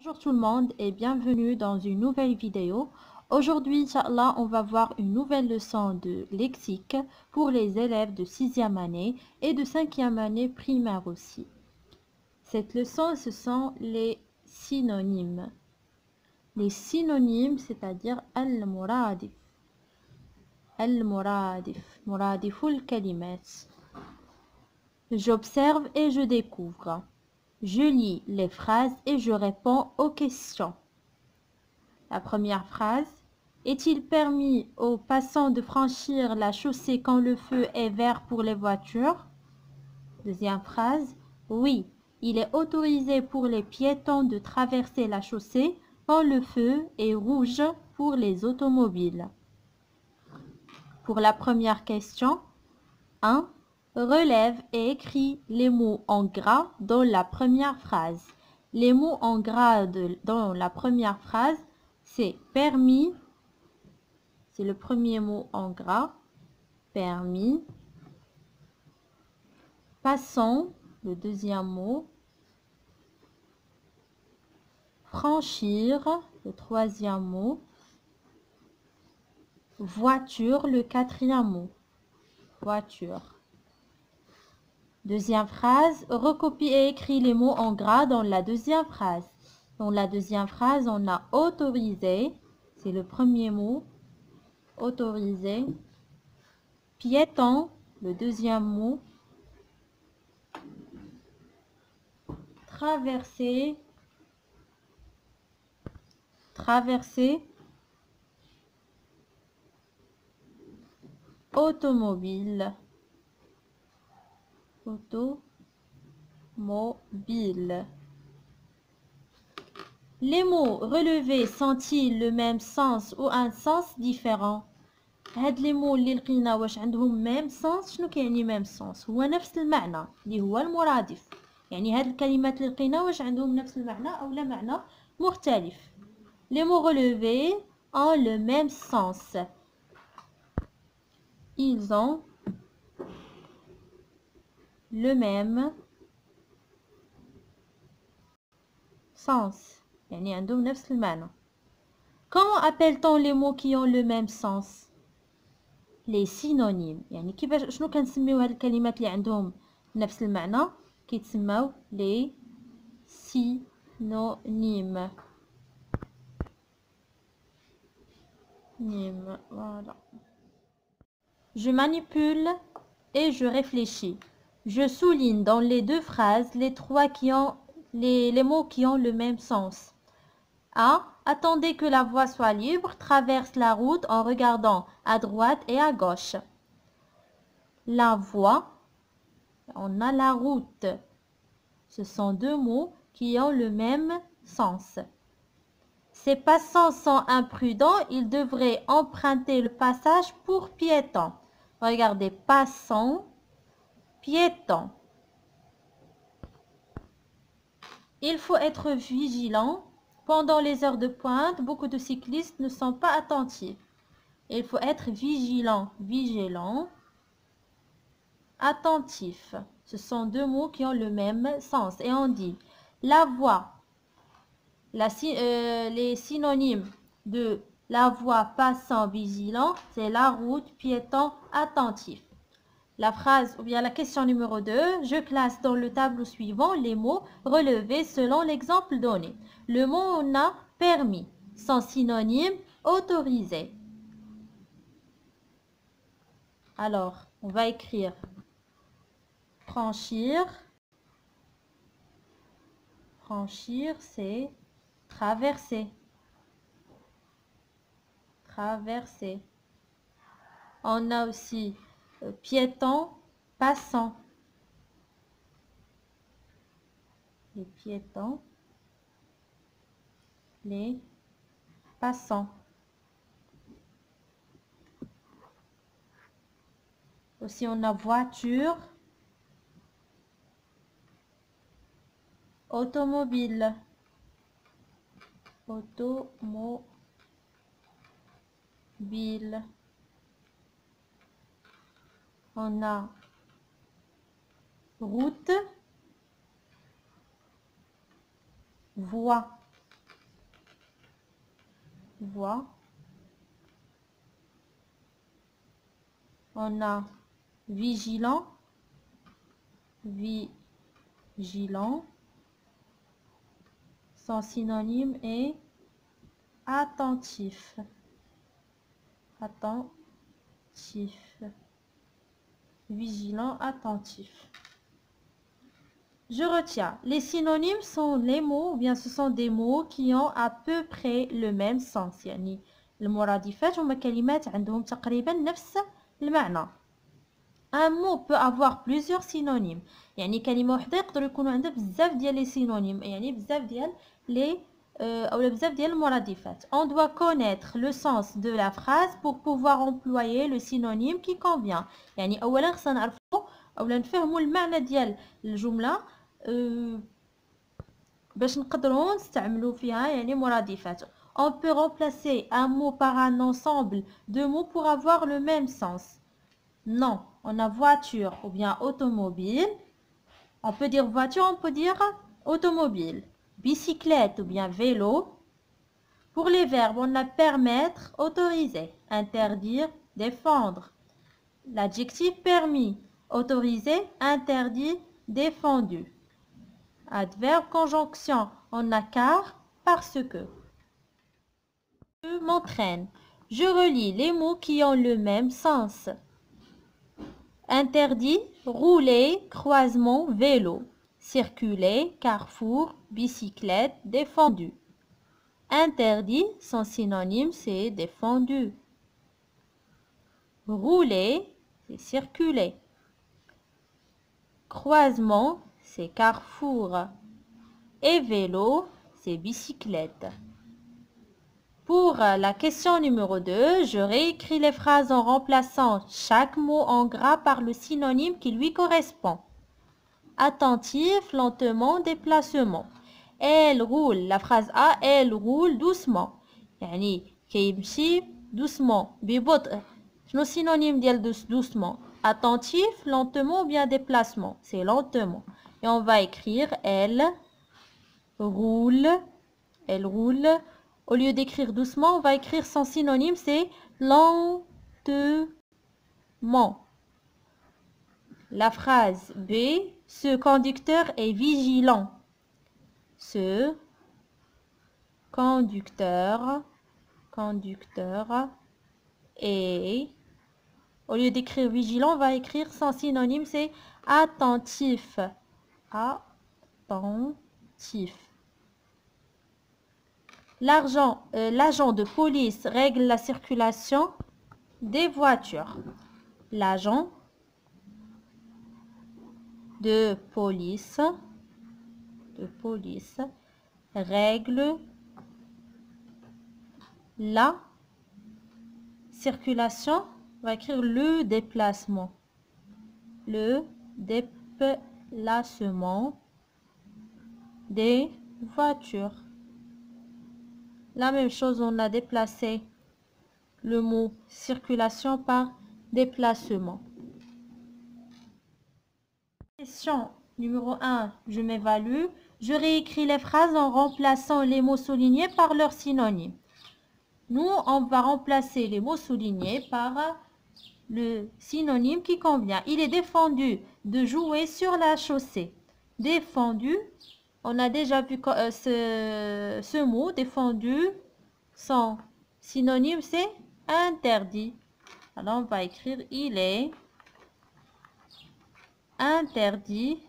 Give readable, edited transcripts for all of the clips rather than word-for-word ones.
Bonjour tout le monde et bienvenue dans une nouvelle vidéo. Aujourd'hui, Inch'Allah, on va voir une nouvelle leçon de lexique pour les élèves de 6e année et de 5e année primaire aussi. Cette leçon, ce sont les synonymes. Les synonymes, c'est-à-dire al-muradif. Al-muradif. Muradiful kalimat. J'observe et je découvre. Je lis les phrases et je réponds aux questions. La première phrase. Est-il permis aux passants de franchir la chaussée quand le feu est vert pour les voitures? Deuxième phrase. Oui, il est autorisé pour les piétons de traverser la chaussée quand le feu est rouge pour les automobiles. Pour la première question. 1. Relève et écris les mots en gras dans la première phrase. Les mots en gras dans la première phrase, c'est permis, c'est le premier mot en gras, permis. Passant, le deuxième mot. Franchir, le troisième mot. Voiture, le quatrième mot. Voiture. Deuxième phrase, recopie et écris les mots en gras dans la deuxième phrase. Dans la deuxième phrase, on a autorisé, c'est le premier mot, autorisé. Piéton, le deuxième mot. Traverser, traverser. Automobile, automobile. Les mots relevés sont-ils le même sens ou un sens différent؟ هاد les mots اللي لقينا واش عندهم même sens؟ شنو كيعني même sens؟ هو نفس المعنى اللي هو المرادف. يعني هاد الكلمات اللي لقينا واش عندهم نفس المعنى أو لا معنى مختلف. Les mots relevés ont le même sens. Ils ont le même sens. يعني عندهم نفس المعنى. Comment appelle-t-on les mots qui ont le même sens? Les synonymes. يعني كيفاش شنو كنسميو هاد الكلمات اللي عندهم نفس المعنى؟ كيتسموا les synonymes. Voilà. Je manipule et je réfléchis. Je souligne dans les deux phrases les mots qui ont le même sens. A. Attendez que la voie soit libre. Traverse la route en regardant à droite et à gauche. La voie. On a la route. Ce sont deux mots qui ont le même sens. Ces passants sont imprudents. Ils devraient emprunter le passage pour piétons. Regardez, passants, piétons. Il faut être vigilant. Pendant les heures de pointe, beaucoup de cyclistes ne sont pas attentifs. Il faut être vigilant, vigilant, attentif. Ce sont deux mots qui ont le même sens. Et on dit la voie, les synonymes de la voie passant vigilant, c'est la route, piéton, attentif. La phrase ou bien la question numéro 2, je classe dans le tableau suivant les mots relevés selon l'exemple donné. Le mot on a permis, son synonyme autorisé. Alors, on va écrire franchir. Franchir, c'est traverser. Traverser. On a aussi piéton, passant. Les piétons, les passants. Aussi, on a voiture, automobile, automobile. On a route, voie. voit. On a vigilant, vigilant. Son synonyme est attentif. Attentif. Vigilant, attentif. Je retiens. Les synonymes sont les mots, ou bien ce sont des mots qui ont à peu près le même sens. يعني المرادفات هما كلمات عندهم تقريبا نفس المعنى. Un mot peut avoir plusieurs synonymes. يعني كلمة واحدة يقدر يكونوا عندها بزاف ديال لي synonymes. يعني بزاف ديال لي أو بزاف ديال المرادفات. On doit connaître le sens de la phrase pour pouvoir employer le synonyme qui convient. يعني أولا خصنا نعرفوا أولا نفهموا المعنى ديال الجملة باش نقدروا نستعملوا فيها يعني مرادفات. On peut remplacer un mot par un ensemble de mots pour avoir le même sens. Non, on a voiture ou bien automobile. On peut dire voiture, on peut dire automobile. Bicyclette ou bien vélo. Pour les verbes, on a permettre, autoriser, interdire, défendre. L'adjectif permis, autorisé, interdit, défendu. Adverbe, conjonction, on a car, parce que. Je m'entraîne. Je relis les mots qui ont le même sens. Interdit, rouler, croisement, vélo. Circuler, carrefour, bicyclette, défendu. Interdit, son synonyme c'est défendu. Rouler, c'est circuler. Croisement, c'est carrefour. Et vélo, c'est bicyclette. Pour la question numéro 2, je réécris les phrases en remplaçant chaque mot en gras par le synonyme qui lui correspond. Attentif, lentement, déplacement. Elle roule, la phrase A, elle roule doucement. يعني كيمشي doucement, ببطء. شنو synonyme ديال doucement? Attentif, lentement ou bien déplacement? C'est lentement. Et on va écrire elle roule. Elle roule. Au lieu d'écrire doucement, on va écrire son synonyme, c'est lentement. La phrase B, ce conducteur est vigilant. Ce conducteur est, au lieu d'écrire vigilant, on va écrire son synonyme, c'est attentif. Attentif. L'agent de police règle la circulation des voitures. L'agent de police règle la circulation. On va écrire le déplacement. Le déplacement des voitures. La même chose, on a déplacé le mot circulation par déplacement. Question numéro 1, je m'évalue. Je réécris les phrases en remplaçant les mots soulignés par leurs synonymes. Nous, on va remplacer les mots soulignés par le synonyme qui convient. Il est défendu de jouer sur la chaussée. Défendu, on a déjà vu ce mot, défendu, son synonyme c'est interdit. Alors on va écrire il est interdit.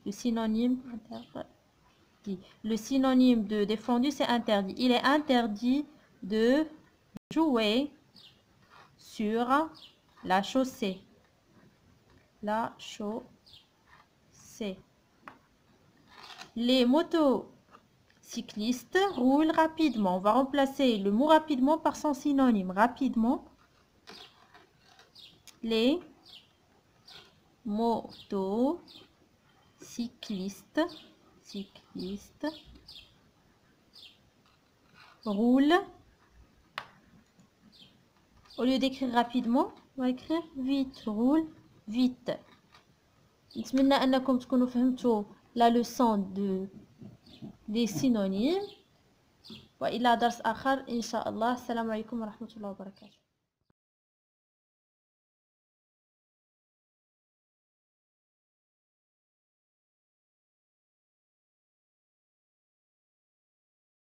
Le synonyme interdit. Le synonyme de défendu c'est interdit. Il est interdit de jouer sur la chaussée. La chaussée. Les motocyclistes roulent rapidement. On va remplacer le mot rapidement par son synonyme. Rapidement. Les motocyclistes roulent. Au lieu d'écrire rapidement, on va écrire vite. Roule vite. نتمنى أنكم تكونوا فهمتوا la leçon des synonymes. وإلى درس آخر إن شاء الله. السلام عليكم ورحمة الله وبركاته.